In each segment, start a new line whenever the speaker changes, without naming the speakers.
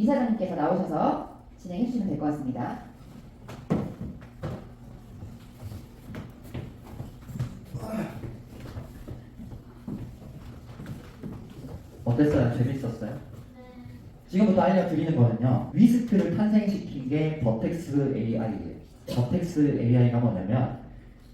이사장님께서 나오셔서 진행해 주시면 될 것 같습니다.
어땠어요? 재밌었어요? 지금부터 알려드리는 거는요, 위스크를 탄생시킨 게 버텍스 AI예요. 버텍스 AI가 뭐냐면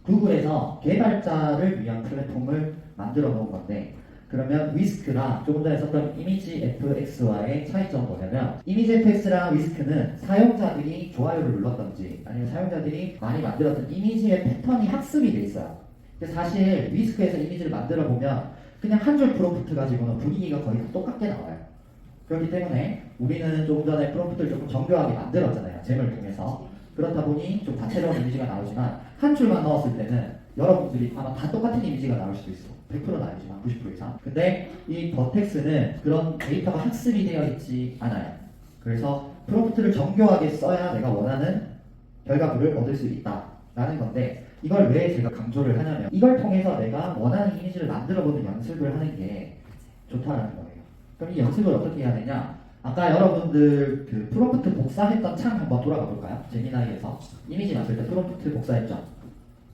구글에서 개발자를 위한 플랫폼을 만들어 놓은 건데, 그러면 위스크랑 조금 전에 썼던 이미지 FX와의 차이점은 뭐냐면, 이미지 FX랑 위스크는 사용자들이 좋아요를 눌렀던지 아니면 사용자들이 많이 만들었던 이미지의 패턴이 학습이 돼 있어요. 근데 사실 위스크에서 이미지를 만들어 보면 그냥 한 줄 프롬프트 가지고는 분위기가 거의 다 똑같게 나와요. 그렇기 때문에 우리는 조금 전에 프롬프트를 조금 정교하게 만들었잖아요, 잼을 통해서. 그렇다 보니 좀 다채로운 이미지가 나오지만 한 줄만 넣었을 때는 여러분들이 아마 다 똑같은 이미지가 나올 수도 있어. 100%는 아니지만 90% 이상. 근데 이 버텍스는 그런 데이터가 학습이 되어 있지 않아요. 그래서 프롬프트를 정교하게 써야 내가 원하는 결과물을 얻을 수 있다라는 건데, 이걸 왜 제가 강조를 하냐면 이걸 통해서 내가 원하는 이미지를 만들어보는 연습을 하는 게 좋다라는 거예요. 그럼 이 연습을 어떻게 해야 되냐? 아까 여러분들 그 프롬프트 복사했던 창 한번 돌아가 볼까요? 제미나이에서 이미지 만들 때 프롬프트 복사했죠?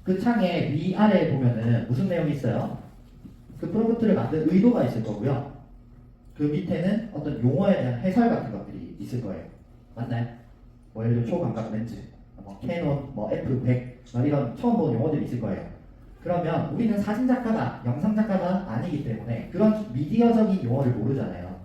그 창의 위아래에 보면은 무슨 내용이 있어요? 그 프롬프트를 만든 의도가 있을 거고요. 그 밑에는 어떤 용어에 대한 해설 같은 것들이 있을 거예요. 맞나요? 뭐 예를 들어 초광각 렌즈, 뭐 캐논, 뭐 F100 이런 처음 본 용어들이 있을 거예요. 그러면 우리는 사진작가가, 영상작가가 아니기 때문에 그런 미디어적인 용어를 모르잖아요.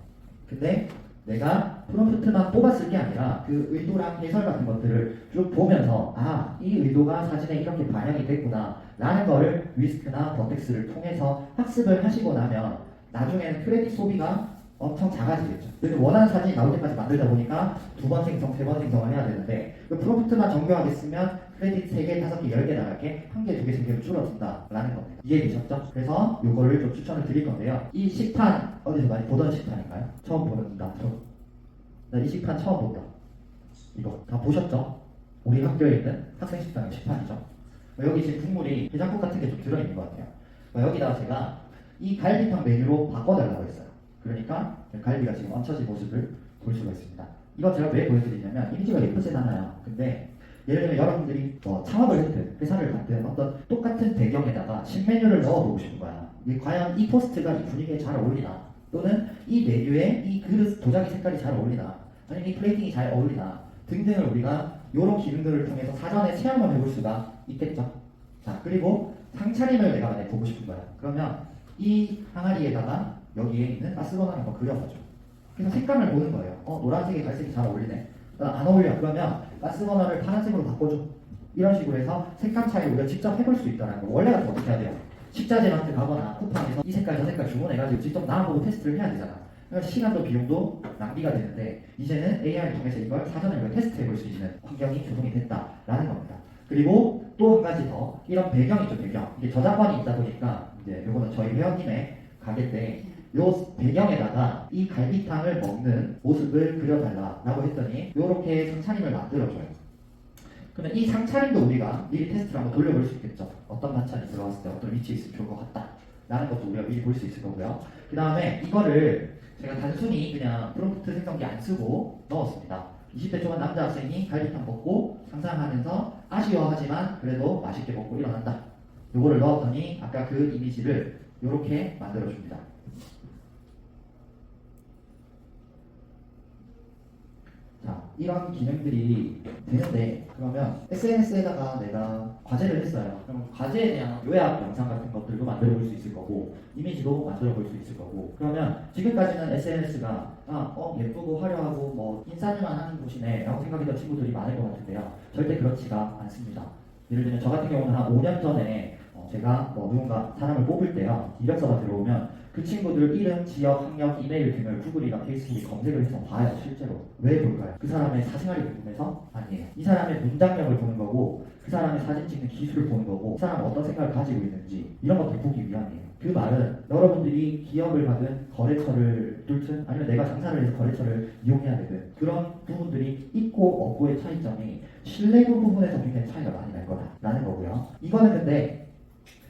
근데 내가 프롬프트만 뽑았을 게 아니라 그 의도랑 해설 같은 것들을 쭉 보면서 이 의도가 사진에 이렇게 반영이 됐구나 라는 거를 위스크나 버텍스를 통해서 학습을 하시고 나면 나중에는 크레딧 소비가 엄청 작아지겠죠. 그래서 원하는 사진이 나올 때까지 만들다 보니까 2번 생성, 3번 생성을 해야 되는데 그 프롬프트만 정교하게 쓰면 크레딧 3개, 5개, 10개 나갈 게 1개, 2개, 3개로 줄어든다라는 겁니다. 이해되셨죠? 그래서 요거를 좀 추천을 드릴 건데요. 이 식판 어디서 많이 보던 식판인가요? 처음 보는 나도. 나 이 식판 처음 본다. 이거 다 보셨죠? 우리 학교에 있는 학생 식당의 식판이죠. 여기 지금 국물이 해장국 같은 게 좀 들어있는 것 같아요. 여기다가 제가 이 갈비탕 메뉴로 바꿔달라고 했어요. 그러니까 갈비가 지금 얹혀진 모습을 볼 수가 있습니다. 이거 제가 왜 보여드리냐면 이미지가 예쁘지않아요. 근데 예를 들면 여러분들이 창업을 했든 회사를 갔든 어떤 똑같은 배경에다가 신메뉴를 넣어보고 싶은 거야. 이게 과연 이 포스트가 이 분위기에 잘 어울리나, 또는 이 메뉴에 이 그릇 도자기 색깔이 잘 어울리나, 아니면 이 플레이팅이 잘 어울리나 등등을 우리가 이런 기능들을 통해서 사전에 체험을 해볼 수가 있겠죠. 자, 그리고 상차림을 내가 만약에 보고 싶은 거야. 그러면 이 항아리에다가 여기에 있는 가스버너를 한번 그려보죠. 그래서 색감을 보는 거예요. 노란색이 갈색이 잘 어울리네. 안 어울려. 그러면 가스버너를 파란색으로 바꿔줘. 이런 식으로 해서 색감 차이를 우리가 직접 해볼 수 있다는 거. 원래 같으면 어떻게 해야 돼요? 식자재마트 가거나 쿠팡에서 이 색깔 저 색깔 주문해가지고 직접 나와보고 테스트를 해야 되잖아. 그러니까 시간도 비용도 낭비가 되는데, 이제는 AI를 통해서 이걸 사전에 우리가 테스트해볼 수 있는 환경이 조성이 됐다라는 겁니다. 그리고 또 한 가지 더, 이런 배경이죠. 배경. 이게 저작권이 있다 보니까 이제 요거는 저희 회원님의 가게인데, 요 배경에다가 이 갈비탕을 먹는 모습을 그려달라고 했더니 요렇게 상차림을 만들어줘요. 그러면 이 상차림도 우리가 미리 테스트를 한번 돌려볼 수 있겠죠. 어떤 반찬이 들어갔을 때 어떤 위치에 있으면 좋을 것 같다 라는 것도 우리가 미리 볼 수 있을 거고요. 그 다음에 이거를 제가 단순히 그냥 프롬프트 생성기 안 쓰고 넣었습니다. 20대 초반 남자 학생이 갈비탕 먹고 상상하면서 아쉬워하지만 그래도 맛있게 먹고 일어난다. 요거를 넣었더니 아까 그 이미지를 요렇게 만들어줍니다. 자, 이런 기능들이 되는데, 그러면 SNS에다가 내가 과제를 했어요. 그럼 과제에 대한 요약 영상 같은 것들도 만들어 볼 수 있을 거고, 이미지도 만들어 볼 수 있을 거고, 그러면 지금까지는 SNS가 예쁘고 화려하고 뭐 인싸들만 하는 곳이네 라고 생각했던 친구들이 많을 것 같은데요. 절대 그렇지가 않습니다. 예를 들면 저 같은 경우는 한 5년 전에 제가 누군가 사람을 뽑을 때요, 이력서가 들어오면 그 친구들 이름, 지역, 학력, 이메일 등을 구글이나 페이스북에 검색을 해서 봐요. 실제로. 왜 볼까요? 그 사람의 사생활이 궁금해서? 아니에요. 이 사람의 문장력을 보는 거고, 그 사람의 사진 찍는 기술을 보는 거고, 그 사람은 어떤 생각을 가지고 있는지 이런 것들을 보기 위함이에요. 그 말은 여러분들이 기업을 받은 거래처를 뚫든 아니면 내가 장사를 해서 거래처를 이용해야 되든 그런 부분들이 있고 없고의 차이점이 신뢰도 부분에서 굉장히 차이가 많이 날 거다라는 거고요. 이거는 근데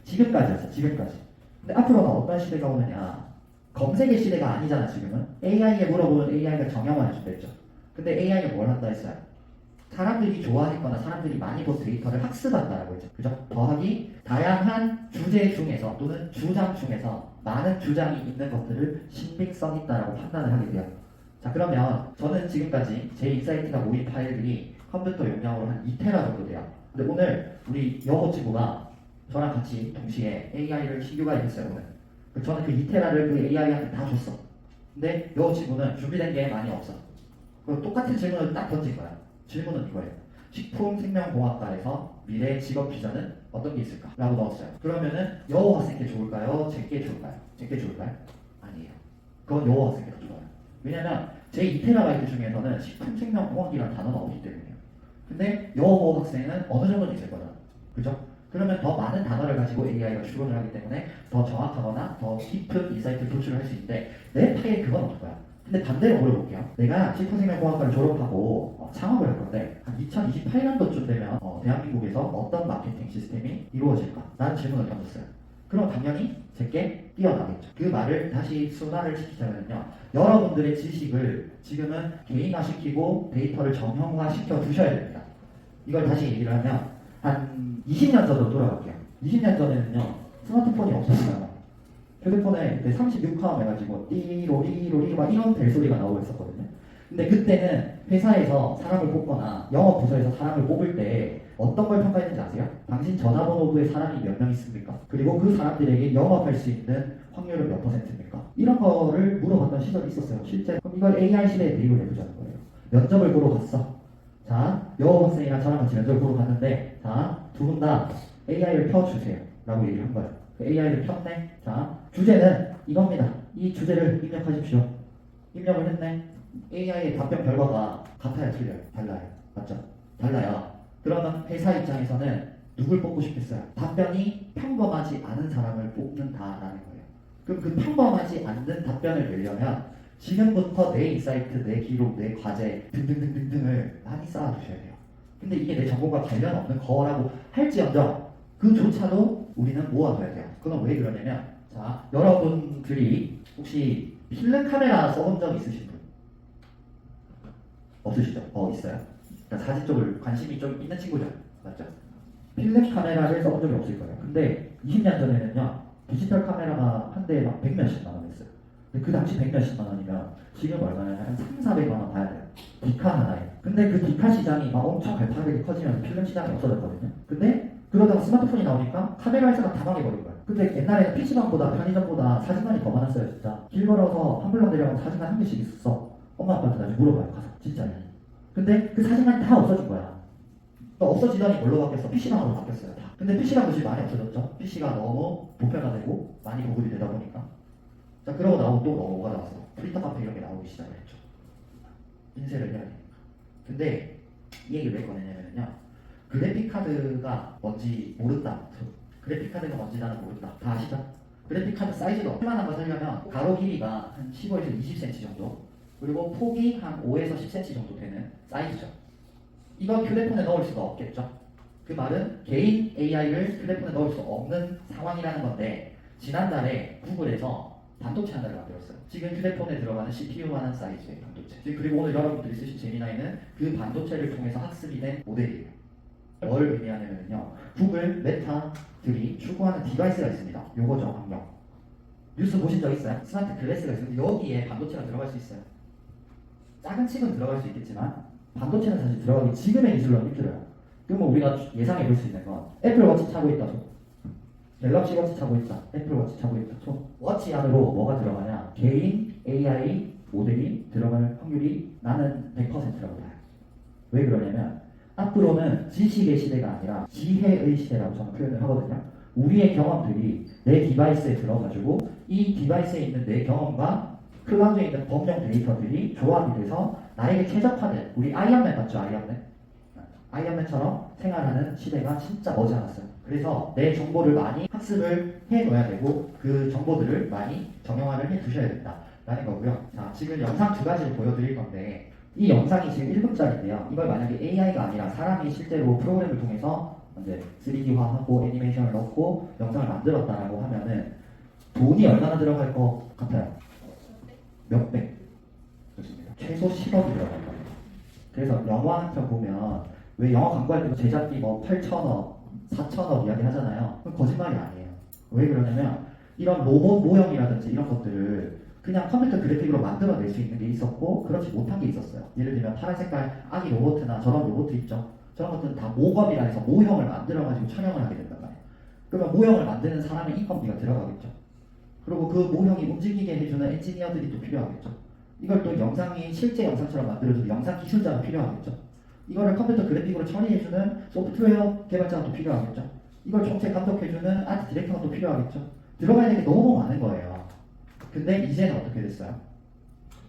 지금까지였어. 지금까지. 근데 앞으로는 어떤 시대가 오느냐, 검색의 시대가 아니잖아. 지금은 AI에 물어보면 AI가 정형화해 준댔죠. 근데 AI는 뭘 한다 했어요? 사람들이 좋아하거나 사람들이 많이 본 데이터를 학습한다라고 했죠. 그죠? 더하기 다양한 주제 중에서 또는 주장 중에서 많은 주장이 있는 것들을 신빙성 있다라고 판단을 하게 돼요. 자, 그러면 저는 지금까지 제 인사이트가 모인 파일들이 컴퓨터 용량으로 한 2테라 정도 돼요. 근데 오늘 우리 영어 친구가 저랑 같이 동시에 AI를 신규 가입했어요. 오늘. 저는 그 2테라를 그 AI한테 다 줬어. 근데 영어 친구는 준비된 게 많이 없어. 그리고 똑같은 질문을 딱 던질 거야. 질문은 이거예요. 식품생명공학과에서 미래 직업 비전은 어떤 게 있을까? 라고 넣었어요. 그러면은 여호 학생께 좋을까요? 제게 좋을까요? 제게 좋을까요? 아니에요. 그건 여호 학생께 더 좋아요. 왜냐면 제 2테라바이트 중에서는 식품생명공학이라는 단어가 없기 때문이에요. 근데 여호 학생은 어느 정도 있을 거잖아. 그죠? 그러면 더 많은 단어를 가지고 AI가 추론을 하기 때문에 더 정확하거나 더 깊은 인사이트를 도출을 할 수 있는데 내 파일 그건 없을 거야. 근데 반대로 물어볼게요. 내가 식품생명공학과를 졸업하고 창업을 할 건데 한 2028년도쯤 되면 대한민국에서 어떤 마케팅 시스템이 이루어질까? 라는 질문을 던졌어요. 그럼 당연히 제게 뛰어나겠죠. 그 말을 다시 순화를 시키자면요. 여러분들의 지식을 지금은 개인화시키고 데이터를 정형화시켜 두셔야 됩니다. 이걸 다시 얘기를 하면 한 20년 전으로 돌아갈게요. 20년 전에는요. 스마트폰이 없었어요. 휴대폰에 그때 36화음 해가지고 띠로리로리 막 이런 벨소리가 나오고 있었거든요. 근데 그때는 회사에서 사람을 뽑거나 영업 부서에서 사람을 뽑을 때 어떤 걸 평가했는지 아세요? 당신 전화번호부에 사람이 몇 명 있습니까? 그리고 그 사람들에게 영업할 수 있는 확률은 몇 %입니까? 이런 거를 물어봤던 시절이 있었어요. 실제 그럼 이걸 AI 시대에 대입을 해보자는 거예요. 면접을 보러 갔어. 자, 여호 학생이랑 저랑 같이 면접을 보러 갔는데 자, 두 분 다 AI를 펴주세요 라고 얘기를 한 거예요. AI를 폈네. 자, 주제는 이겁니다. 이 주제를 입력하십시오. 입력을 했네. AI의 답변 결과가 같아요, 틀려요? 달라요. 맞죠? 달라요. 그러면 회사 입장에서는 누굴 뽑고 싶겠어요? 답변이 평범하지 않은 사람을 뽑는다라는 거예요. 그럼 그 평범하지 않는 답변을 내려면 지금부터 내 인사이트, 내 기록, 내 과제 등등등등등을 많이 쌓아두셔야 돼요. 근데 이게 내 전공과 관련 없는 거라고 할지언정 그조차도 우리는 모아둬야 돼요. 그건 왜 그러냐면 자, 여러분들이 혹시 필름 카메라 써본 적 있으신 분? 없으시죠? 있어요. 그러니까 사진 쪽을 관심이 좀 있는 친구죠. 맞죠? 필름 카메라를 써본 적이 없을 거예요. 근데 20년 전에는요. 디지털 카메라가 한 대에 막 100몇십만 원 했어요. 근데 그 당시 100몇십만 원이면 지금 얼마냐면 한 3,400만 원 봐야 돼요. 디카 하나에. 근데 그 디카 시장이 막 엄청 발빠르게 커지면서 필름 시장이 없어졌거든요. 근데 그러다가 스마트폰이 나오니까 카메라 회사가 다 망해버린 거예요. 근데 옛날에는 PC방보다 편의점보다 사진관이 더 많았어요. 진짜 길 걸어서 한블럭 내려가면 사진관 한 개씩 있었어. 엄마 아빠한테 나중에 물어봐요. 가서 진짜냐. 근데 그 사진관이 다 없어진 거야. 또 없어지더니 뭘로 바뀌었어? PC방으로 바뀌었어요. 다. 근데 PC방도 지금 많이 없어졌죠. PC가 너무 보편화되고 많이 보급이 되다 보니까. 자, 그러고 나오고 또 뭐가 나왔어? 프린터 카페 이런 게 나오기 시작을 했죠. 인쇄를 해야 돼. 근데 이 얘기를 왜 꺼내냐면요. 그래픽카드가 뭔지 모른다. 그래픽카드가 뭔지 나는 모른다. 다 아시죠? 그래픽카드 사이즈가 얼마나 거 살려면 가로 길이가 한 15에서 20cm 정도 그리고 폭이 한 5에서 10cm 정도 되는 사이즈죠. 이건 휴대폰에 넣을 수가 없겠죠. 그 말은 개인 AI를 휴대폰에 넣을 수 없는 상황이라는 건데 지난달에 구글에서 반도체 하나를 만들었어요. 지금 휴대폰에 들어가는 CPU만한 사이즈의 반도체. 그리고 오늘 여러분들이 쓰신 제미나이는 그 반도체를 통해서 학습이 된 모델이에요. 뭘 의미하냐면요. 구글, 메타들이 추구하는 디바이스가 있습니다. 요거죠, 환경. 뉴스 보신 적 있어요? 스마트 글래스가 있는데 여기에 반도체가 들어갈 수 있어요. 작은 칩은 들어갈 수 있겠지만 반도체는 사실 들어가기 지금의 기술로는 힘들어요. 그러면 우리가 예상해 볼 수 있는 건 애플 워치 차고 있다. 갤럭시 워치 차고 있다. 애플 워치 차고 있다. 워치 안으로 뭐가 들어가냐? 개인 AI 모델이 들어갈 확률이 나는 100%라고 봐요. 왜 그러냐면 앞으로는 지식의 시대가 아니라 지혜의 시대라고 저는 표현을 하거든요. 우리의 경험들이 내 디바이스에 들어가지고 이 디바이스에 있는 내 경험과 클라우드에 있는 범용 데이터들이 조합이 돼서 나에게 최적화된 우리 아이언맨 맞죠? 아이언맨처럼 생활하는 시대가 진짜 머지않았어요. 그래서 내 정보를 많이 학습을 해놓아야 되고 그 정보들을 많이 정형화를 해 두셔야 된다라는 거고요. 자, 지금 영상 두 가지를 보여드릴 건데 이 영상이 지금 1분짜리인데요. 이걸 만약에 AI가 아니라 사람이 실제로 프로그램을 통해서 이제 3D화하고 애니메이션을 넣고 영상을 만들었다라고 하면은 돈이 얼마나 들어갈 것 같아요? 몇 백? 좋습니다. 최소 10억이 들어갈 거예요. 그래서 영화 한 편 보면 왜 영화 광고할 때 제작비 뭐 8천억, 4천억 이야기 하잖아요. 그건 거짓말이 아니에요. 왜 그러냐면 이런 로봇 모형이라든지 이런 것들을 그냥 컴퓨터 그래픽으로 만들어낼 수 있는 게 있었고 그렇지 못한 게 있었어요. 예를 들면 파란 색깔 아기 로봇이나 저런 로봇 있죠. 저런 것들은 다 모검이라 해서 모형을 만들어가지고 촬영을 하게 된단 말이에요. 그러면 모형을 만드는 사람의 인건비가 들어가겠죠. 그리고 그 모형이 움직이게 해주는 엔지니어들이 또 필요하겠죠. 이걸 또 영상이 실제 영상처럼 만들어주는 영상 기술자가 필요하겠죠. 이거를 컴퓨터 그래픽으로 처리해주는 소프트웨어 개발자가 또 필요하겠죠. 이걸 총체 감독해주는 아트 디렉터가 또 필요하겠죠. 들어가야 될 게 너무 많은 거예요. 근데 이제는 어떻게 됐어요?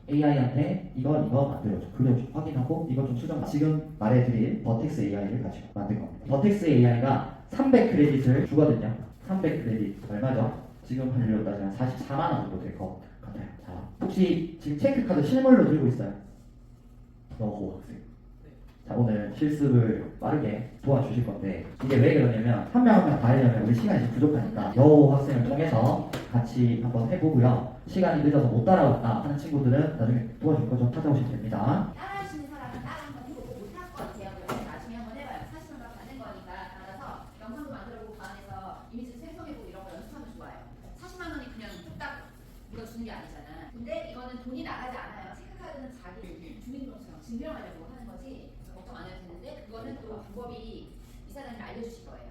AI한테 이거 만들어줘. 그려줘. 확인하고 이거 좀 수정. 지금 말해드릴 버텍스 AI를 가지고 만든 겁니다. 버텍스 AI가 300 크레딧을 주거든요. 300 크레딧 얼마죠? 지금 환율로 따지면 44만 원 정도 될 것 같아요. 자, 혹시 지금 체크카드 실물로 들고 있어요? 너호 학생. 자, 오늘 실습을 빠르게 도와주실 건데 이게 왜 그러냐면 한 명 한 명 다 하려면 우리 시간이 좀 부족하니까 여호 학생을 통해서 같이 한번 해보고요. 시간이 늦어서 못 따라왔다 하는 친구들은 나중에 도와줄 거죠. 찾아오시면 됩니다.
따라하시는 사람은 따라 한번 해보고 못할 것 같아요. 그러면 나중에 한번 해봐요. 40만 원 받는 거니까 따라서 영상도 만들어보고 그 안에서 이미지 생성해보고 이런 거 연습하면 좋아요. 40만 원이 그냥 뚝딱 우리가 주는 게 아니잖아. 근데 이거는 돈이 나가지 않아요. 체크카드는 자기 주민등록처럼 증명하려고 하는 거지 걱정 안 해도 되는데 그거는 또 방법이 이사장님이 알려주실 거예요.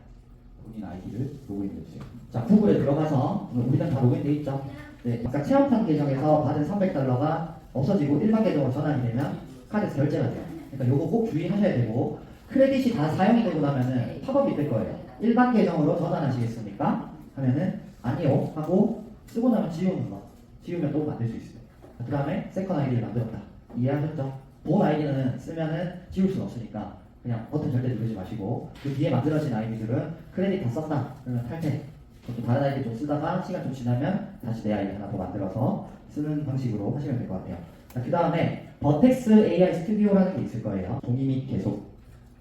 본인 아이디를 로그인해주세요. 자, 구글에 들어가서 우리는 다 로그인돼 있죠. 네, 아까 체험판 계정에서 받은 300달러가 없어지고 일반 계정으로 전환이 되면 카드에서 결제가 돼요. 그러니까 요거 꼭 주의하셔야 되고 크레딧이 다 사용이 되고 나면은 팝업이 뜰 거예요. 일반 계정으로 전환하시겠습니까? 하면은 아니요 하고 쓰고 나면 지우는 거. 지우면 또 만들 수 있어요. 그 다음에 세컨 아이디를 만들었다. 이해하셨죠? 본 아이디는 쓰면은 지울 수는 없으니까 그냥 버튼 절대 누르지 마시고 그 뒤에 만들어진 아이디들은 크레딧 다 썼다. 그러면 탈퇴. 또 다른 아이디 좀 쓰다가 시간 좀 지나면 다시 내 아이디 하나 더 만들어서 쓰는 방식으로 하시면 될 것 같아요. 자, 그 다음에 버텍스 AI 스튜디오라는 게 있을 거예요. 동의 및 계속.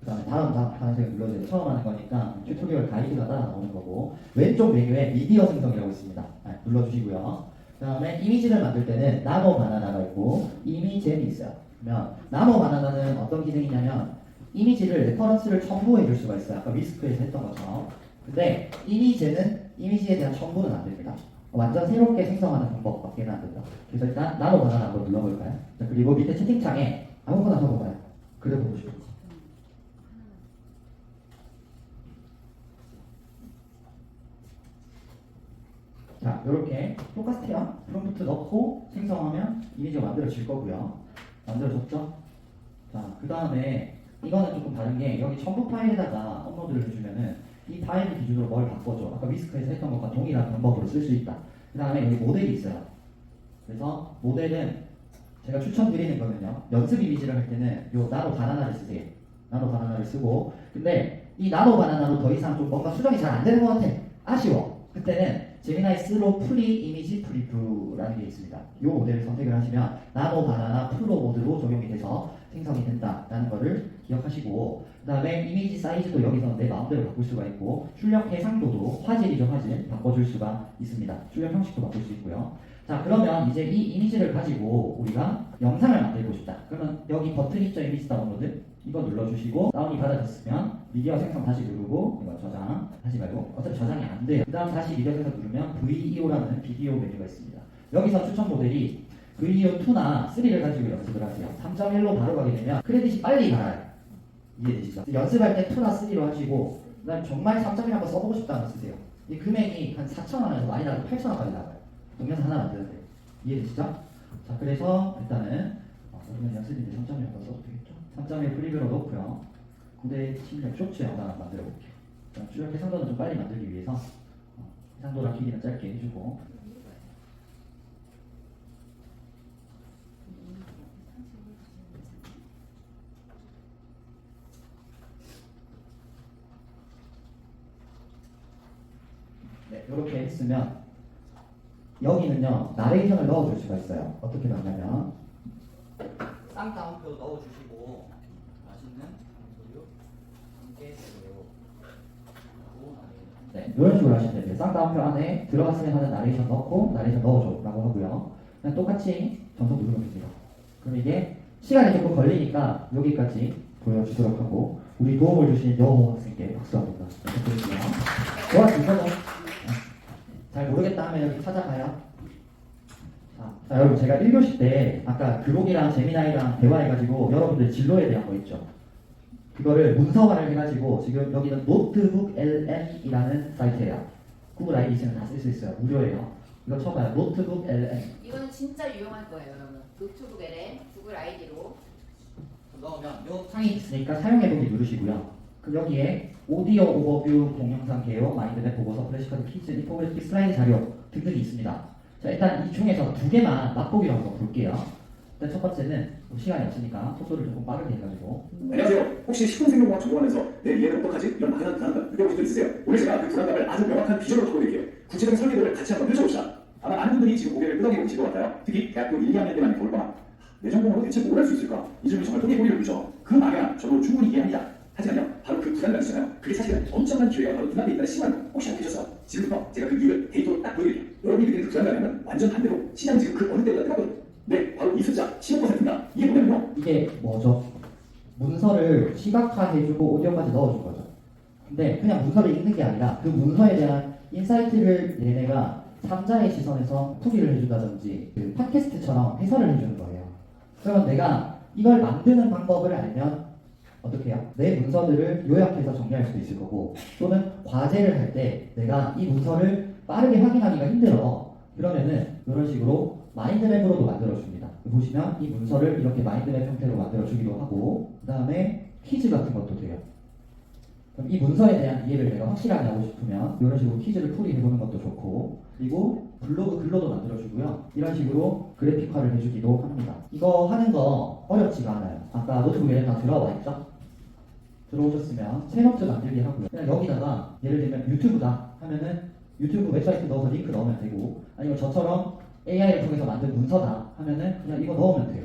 그 다음에 다음 하나씩 눌러주세요. 처음 하는 거니까 튜토리얼 가이드가 따라 나오는 거고 왼쪽 메뉴에 미디어 생성이라고 있습니다. 눌러주시고요. 그 다음에 이미지를 만들 때는 나노 바나나가 있고 이미젠이 있어요. 그러면 나노 바나나는 어떤 기능이냐면 이미지를 레퍼런스를 첨부해 줄 수가 있어요. 아까 위스크에서 했던 것처럼. 근데 이미지는 이미지에 대한 첨부는 안 됩니다. 완전 새롭게 생성하는 방법밖에는 안 된다. 그래서 일단 나노 바나나 한번 눌러볼까요? 자, 그리고 밑에 채팅창에 아무거나 적어봐요. 그려보고 싶은 거. 자, 이렇게 똑같아요. 프롬프트 넣고 생성하면 이미지가 만들어질 거고요. 만들어졌죠? 자, 그 다음에 이거는 조금 다른 게 여기 첨부 파일에다가 업로드를 해주면은 이 파일 기준으로 뭘 바꿔줘. 아까 위스크에서 했던 것과 동일한 방법으로 쓸 수 있다. 그 다음에 여기 모델이 있어요. 그래서 모델은 제가 추천드리는 거는요. 연습 이미지를 할 때는 요 나노 바나나를 쓰세요. 나노 바나나를 쓰고 근데 이 나노 바나나로 더 이상 좀 뭔가 수정이 잘 안 되는 것 같아. 아쉬워. 그때는 제미나이 스로 프리 이미지 프리뷰라는 게 있습니다. 이 모델을 선택을 하시면 나노 바나나 프로 모드로 적용이 돼서 생성이 된다라는 거를 기억하시고 그 다음에 이미지 사이즈도 여기서 내 마음대로 바꿀 수가 있고 출력 해상도도 화질이죠 화질 바꿔줄 수가 있습니다. 출력 형식도 바꿀 수 있고요. 자 그러면 이제 이 이미지를 가지고 우리가 영상을 만들고 싶다. 그러면 여기 버튼 있죠 이미지 다운로드 이거 눌러주시고 다운이 받아졌으면 미디어 생성 다시 누르고 이거 저장 하지 말고 어차피 저장이 안 돼요. 그 다음 다시 미디어 생성 누르면 VEO라는 비디오 메뉴가 있습니다. 여기서 추천 모델이 VEO2나 3를 가지고 연습을 하세요. 3.1로 바로 가게 되면 크레딧이 빨리 가요. 이해되시죠? 연습할 때 2나 3로 하시고 그 다음에 정말 3.1 한번 써보고 싶다면 쓰세요. 이 금액이 한 4,000원에서 많이 나가도 8,000원까지 나가요. 동영상 하나 만드는데 이해되시죠? 자 그래서 일단은 그러면 연습인데 3.1 한번 써도 되겠죠? 3.1 프리뷰로 놓고요. 근데 실력 쇼츠 영상 한번 만들어 볼게요. 출력 해상도는 좀 빨리 만들기 위해서 해상도랑 길이는 짧게 해주고 네, 이렇게 했으면 여기는요 나레이션을 넣어줄 수가 있어요. 어떻게 넣냐면 쌍따옴표 넣어주시고 맛있는 소리로 함께 해요. 네, 이런 식으로 하시면 됩니다. 쌍따옴표 안에 들어갔으면 하는 나레이션 넣고 나레이션 넣어줘 라고 하고요. 그냥 똑같이 전송 누르면 됩니다. 그럼 이게 시간이 조금 걸리니까 여기까지 보여주도록 하고 우리 도움을 주신 여호 학생께 박수 한번 부탁드릴게요. 도와줄 거죠? 잘 모르겠다 하면 여기 찾아가요. 자, 여러분 제가 1교시 때 아까 그록이랑 제미나이랑 대화해가지고 여러분들 진로에 대한 거 있죠. 그거를 문서화를 해가지고 지금 여기는 노트북 LM이라는 사이트예요. 구글 아이디 있으면 다 쓸 수 있어요. 무료예요. 이거 쳐봐요. 노트북 LM.
이거는 진짜 유용할 거예요, 여러분. 노트북 LM 구글 아이디로
넣으면 요 창이 있으니까 사용해보기 누르시고요. 그럼 여기에 오디오 오버뷰, 동영상 개요, 마인드맵 보고서, 플래시카드, 퀴즈, 인포그래픽, 슬라이드 자료 등등이 있습니다. 자, 일단 이 중에서 두 개만 맛보기로 한번 볼게요. 일단 첫 번째는 시간이 없으니까 속도를 조금 빠르게 해가지고.
안녕하세요. 혹시 식품생명공학 전공하면서 내 이해는 어떡하지? 이런 막연한 불안감 느껴보신 적 있으세요? 오늘 제가 그 불안감을 아주 명확한 비전으로 바꿔드릴게요. 구체적인 설계도를 같이 한번 펼쳐봅시다. 아마 많은 분들이 지금 고개를 끄덕이고 계실 것 같아요. 특히 대학교 1, 2학년 때만 겨울방학. 내 전공으로 대체 뭘 할 수 있을까? 이 점이 정말 꼬리에 꼬리를 물죠. 그 막연함 저도 충분히 이해합니다. 하지만요, 바로 그 불안감 있잖아요. 그게 사실은 엄청난 기회가 바로 눈앞에 있다는 시간 혹시 알고 계셨어요? 지금부터 제가 그 이유를 데이터로 딱 보여드릴게요. 여러분이 느끼는 그 불안감은 완전 반대로 시장은 지금 그 어느 때보다 뜨겁거든요. 네, 바로 이 숫자 15%입니다. 이게 뭐냐면요.
이게 뭐죠? 문서를 시각화해주고 오디오까지 넣어준 거죠. 근데 그냥 문서를 읽는 게 아니라 그 문서에 대한 인사이트를 얘네가 3자의 시선에서 풀이를 해준다든지 그 팟캐스트처럼 해설을 해주는 거예요. 그러면 내가 이걸 만드는 방법을 알면 어떻게 해요? 내 문서들을 요약해서 정리할 수도 있을 거고 또는 과제를 할 때 내가 이 문서를 빠르게 확인하기가 힘들어. 그러면은 이런 식으로 마인드맵으로도 만들어줍니다. 보시면 이 문서를 이렇게 마인드맵 형태로 만들어주기도 하고 그 다음에 퀴즈 같은 것도 돼요. 그럼 이 문서에 대한 이해를 내가 확실하게 하고 싶으면 이런 식으로 퀴즈를 풀이해보는 것도 좋고 그리고 블로그 글로도 만들어주고요. 이런 식으로 그래픽화를 해주기도 합니다. 이거 하는 거 어렵지가 않아요. 아까 노트북에 다 들어와 있죠? 들어오셨으면 새 노트 만들기 하고요. 그냥 여기다가 예를 들면 유튜브다 하면은 유튜브 웹사이트 넣어서 링크 넣으면 되고 아니면 저처럼 AI를 통해서 만든 문서다 하면은 그냥 이거 넣으면 돼요.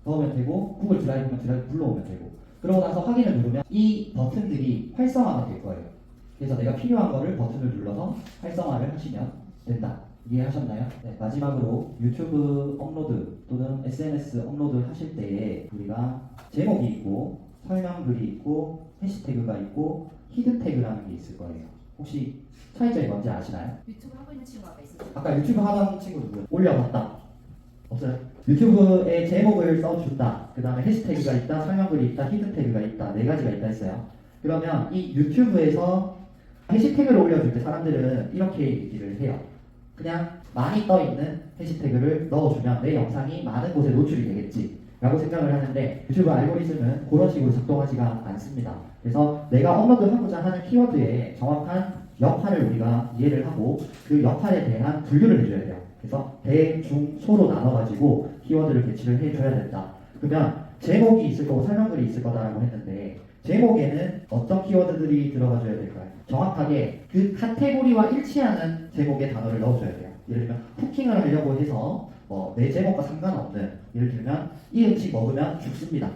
넣으면 되고 구글 드라이브면 드라이브 불러오면 되고 그러고 나서 확인을 누르면 이 버튼들이 활성화가 될 거예요. 그래서 내가 필요한 거를 버튼을 눌러서 활성화를 하시면 된다. 이해하셨나요? 네, 마지막으로 유튜브 업로드 또는 SNS 업로드 하실 때에 우리가 제목이 있고 설명글이 있고 해시태그가 있고 히드 태그라는 게 있을 거예요. 혹시 차이점이 뭔지 아시나요?
유튜브 하고 있는 친구가 있어요.
아까 유튜브 하던 친구 누구예요? 올려봤다. 없어요? 유튜브에 제목을 써준다. 그 다음에 해시태그가 있다, 설명글이 있다, 히드 태그가 있다. 네 가지가 있다 했어요. 그러면 이 유튜브에서 해시태그를 올려줄 때 사람들은 이렇게 얘기를 해요. 그냥 많이 떠있는 해시태그를 넣어주면 내 영상이 많은 곳에 노출이 되겠지 라고 생각을 하는데 유튜브 알고리즘은 그런 식으로 작동하지가 않습니다. 그래서 내가 업로드하고자 하는 키워드의 정확한 역할을 우리가 이해를 하고 그 역할에 대한 분류를 해줘야 돼요. 그래서 대, 중, 소로 나눠가지고 키워드를 배치를 해줘야 된다. 그러면 제목이 있을 거고 설명글이 있을 거다라고 했는데 제목에는 어떤 키워드들이 들어가줘야 될까요? 정확하게 그 카테고리와 일치하는 제목의 단어를 넣어줘야 돼요. 예를 들면 쿠킹을 하려고 해서 내 제목과 상관없는 예를 들면 이 음식 먹으면 죽습니다.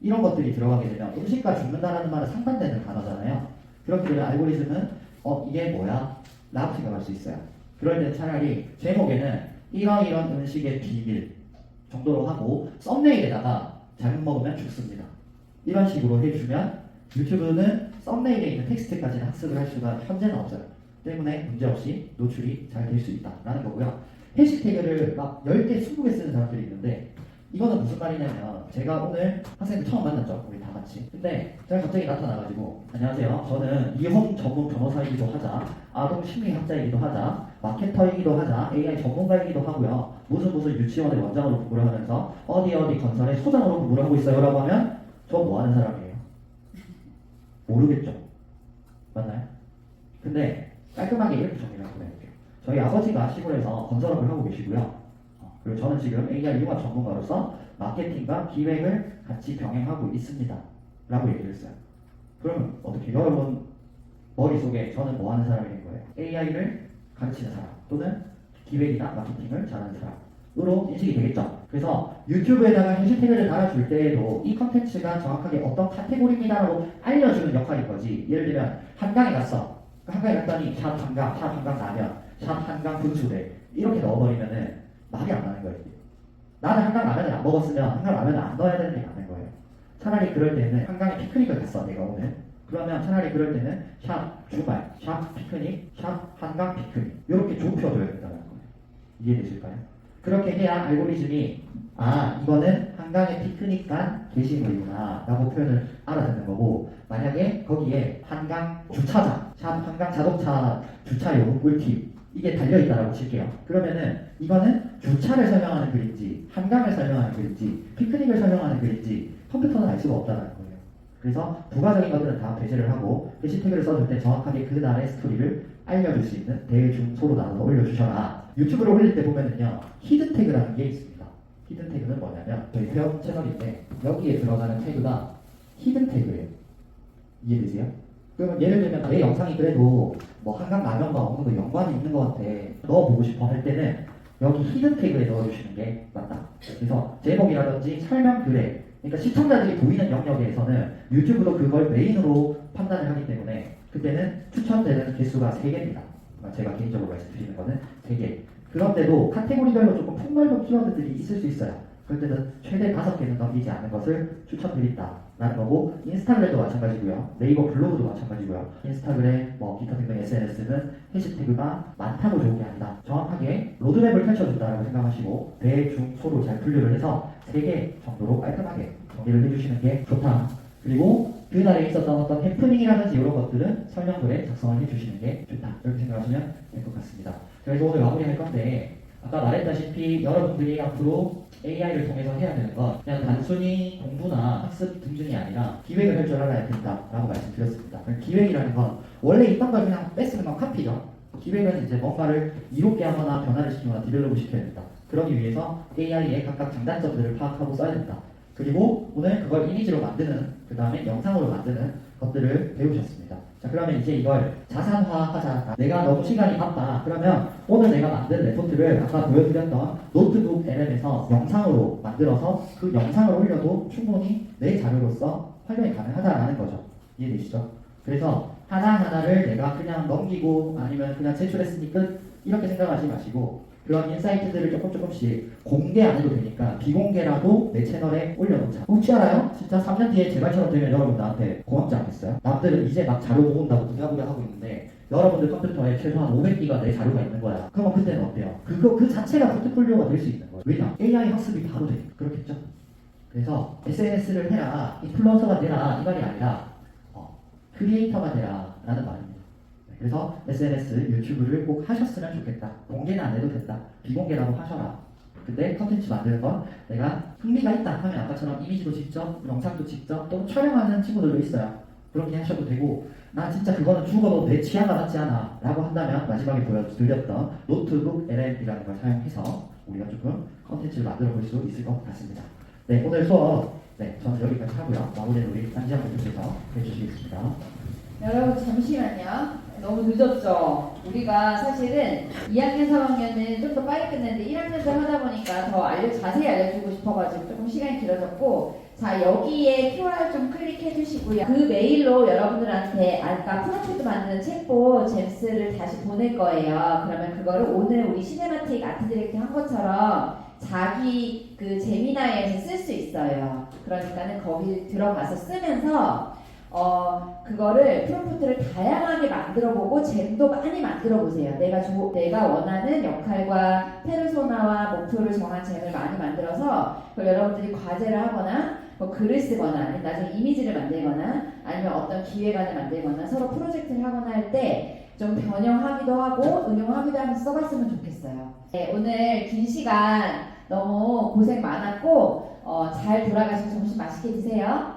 이런 것들이 들어가게 되면 음식과 죽는다라는 말은 상반되는 단어잖아요. 그렇게 되면 알고리즘은 이게 뭐야? 라고 생각할 수 있어요. 그럴 때는 차라리 제목에는 이런 음식의 비밀 정도로 하고 썸네일에다가 잘못 먹으면 죽습니다. 이런 식으로 해주면 유튜브는 썸네일에 있는 텍스트까지는 학습을 할 수가 현재는 없어요. 때문에 문제없이 노출이 잘 될 수 있다라는 거고요. 해시태그를 막 10개, 20개 쓰는 사람들이 있는데 이거는 무슨 말이냐면 제가 오늘 학생들 처음 만났죠. 우리 다 같이. 근데 제가 갑자기 나타나가지고 안녕하세요. 저는 이혼 전문 변호사이기도 하자 아동 심리학자이기도 하자 마케터이기도 하자 AI 전문가이기도 하고요. 무슨 유치원의 원장으로 근무를 하면서 어디 건설의 소장으로 근무를 하고 있어요 라고 하면 저 뭐 하는 사람이에요? 모르겠죠. 맞나요? 근데 깔끔하게 이렇게 정리를 하고 해볼게요. 저희 아버지가 시골에서 건설업을 하고 계시고요. 그리고 저는 지금 AI 융합 전문가로서 마케팅과 기획을 같이 병행하고 있습니다. 라고 얘기를 했어요. 그러면 어떻게 여러분 머릿속에 저는 뭐 하는 사람이 된 거예요? AI를 가르치는 사람 또는 기획이나 마케팅을 잘하는 사람으로 인식이 되겠죠. 그래서 유튜브에다가 해시태그를 달아줄 때에도 이 컨텐츠가 정확하게 어떤 카테고리입니다라고 알려주는 역할인 거지. 예를 들면 한강에 갔어. 한강에 갔더니 샵 한강 라면, 샵 한강 분수대 이렇게 넣어버리면은 말이 안 나는 거예요. 나는 한강 라면을 안 먹었으면 한강 라면을 안 넣어야 되는 게 맞는 거예요. 차라리 그럴 때는 한강에 피크닉을 갔어 내가 오늘. 그러면 차라리 그럴 때는 샵 주말, 샵 피크닉, 샵 한강 피크닉 이렇게 좁혀줘야 된다는 거예요. 이해되실까요? 그렇게 해야 알고리즘이 이거는 한강에 피크닉 간 게시물이구나 라고 표현을 알아듣는 거고, 만약에 거기에 한강 주차장, 샵 한강 자동차 주차용 꿀팁 이게 달려있다라고 칠게요. 그러면은 이거는 주차를 설명하는 글인지 한강을 설명하는 글인지 피크닉을 설명하는 글인지 컴퓨터는 알 수가 없다는 거예요. 그래서 부가적인 것들은 다 배제를 하고 해시태그를 써줄 때 정확하게 그날의 스토리를 알려줄 수 있는 대중소로 나눠서 올려주셔라. 유튜브를 올릴 때 보면은요 히든 태그라는 게 있습니다. 히든 태그는 뭐냐면 저희 회원 채널인데 여기에 들어가는 태그가 히든 태그예요. 이해되세요? 그러면 예를 들면 내 영상이 그래도 뭐 한강 라면과 어느 정도 연관이 있는 것 같아 넣어보고 싶어 할 때는 여기 히든 태그에 넣어주시는 게 맞다. 그래서 제목이라든지 설명글에, 그러니까 시청자들이 보이는 영역에서는 유튜브도 그걸 메인으로 판단을 하기 때문에 그때는 추천되는 개수가 3개입니다. 제가 개인적으로 말씀드리는 거는 3개. 그런데도 카테고리별로 조금 폭넓은 키워드들이 있을 수 있어요. 그럴 때는 최대 5개는 넘기지 않는 것을 추천드린다라는 거고, 인스타그램도 마찬가지고요. 네이버 블로그도 마찬가지고요. 인스타그램, 기타 등등 SNS는 해시태그가 많다고 좋은 게 아니다. 정확하게 로드맵을 펼쳐준다라고 생각하시고 대, 중, 소로 잘 분류를 해서 3개 정도로 깔끔하게 정리를 해주시는 게 좋다. 그리고 그날에 있었던 어떤 해프닝이라든지 이런 것들은 설명글에 작성을 해주시는 게 좋다. 이렇게 생각하시면 될 것 같습니다. 그래서 오늘 마무리할 건데, 아까 말했다시피 여러분들이 앞으로 AI를 통해서 해야 되는 건 그냥 단순히 공부나 학습 등등이 아니라 기획을 할 줄 알아야 된다라고 말씀드렸습니다. 기획이라는 건 원래 있던 걸 그냥 뺏으는 건 카피죠. 기획은 이제 뭔가를 이롭게 하거나 변화를 시키거나 디벨롭을 시켜야 된다. 그러기 위해서 AI의 각각 장단점들을 파악하고 써야 된다. 그리고 오늘 그걸 이미지로 만드는, 그 다음에 영상으로 만드는 것들을 배우셨습니다. 자, 그러면 이제 이걸 자산화하자. 내가 너무 시간이 바빠. 그러면 오늘 내가 만든 레포트를 아까 보여드렸던 노트북 LM에서 영상으로 만들어서 그 영상을 올려도 충분히 내 자료로서 활용이 가능하다라는 거죠. 이해되시죠? 그래서 하나하나를 내가 그냥 넘기고 아니면 그냥 제출했으니 끝 이렇게 생각하지 마시고, 그런 인사이트들을 조금씩 공개 안 해도 되니까 비공개라도 내 채널에 올려놓자. 혹시 알아요? 진짜 3년 뒤에 제 말처럼 되면 여러분 나한테 고맙지 않겠어요? 남들은 이제 막 자료 모은다고 부랴부랴 하고 있는데 여러분들 컴퓨터에 최소한 500기가 내 자료가 있는 거야. 그러면 그때는 어때요? 그 자체가 포트폴리오가 될 수 있는 거예요. 왜냐? AI 학습이 바로 되니까. 그렇겠죠? 그래서 SNS를 해라, 인플루언서가 되라 이 말이 아니라 크리에이터가 되라 라는 말입니다. 그래서 SNS, 유튜브를 꼭 하셨으면 좋겠다. 공개는 안 해도 된다. 비공개라도 하셔라. 근데 컨텐츠 만드는 건 내가 흥미가 있다 하면 아까처럼 이미지도 직접, 영상도 직접, 또 촬영하는 친구들도 있어요. 그렇게 하셔도 되고, 나 진짜 그거는 죽어도 내 취향과 맞지 않아 라고 한다면 마지막에 보여드렸던 노트북 LM이라는 걸 사용해서 우리가 조금 컨텐츠를 만들어 볼 수 있을 것 같습니다. 네, 오늘 수업 저는 여기까지 하고요. 마무리는 우리 안지영 교수께서 해주시겠습니다.
여러분 잠시만요. 너무 늦었죠? 우리가 사실은 2학년, 3학년은 좀 더 빨리 끝냈는데 1학년들 하다 보니까 더 자세히 알려주고 싶어가지고 조금 시간이 길어졌고, 자, 여기에 QR 좀 클릭해 주시고요. 그 메일로 여러분들한테 아까 프로젝트 만드는 챗봇 잼스를 다시 보낼 거예요. 그러면 그거를 오늘 우리 시네마틱 아트 디렉팅 한 것처럼 자기 그 제미나이에서 쓸 수 있어요. 그러니까는 거기 들어가서 쓰면서 그거를 프롬프트를 다양하게 만들어보고 잼도 많이 만들어보세요. 내가 원하는 역할과 페르소나와 목표를 정한 잼을 많이 만들어서 그걸 여러분들이 과제를 하거나 글을 쓰거나 아니면 나중에 이미지를 만들거나 아니면 어떤 기획안을 만들거나 서로 프로젝트를 하거나 할 때 좀 변형하기도 하고 응용하기도 하면서 써봤으면 좋겠어요. 네, 오늘 긴 시간 너무 고생 많았고 잘 돌아가셔서 점심 맛있게 드세요.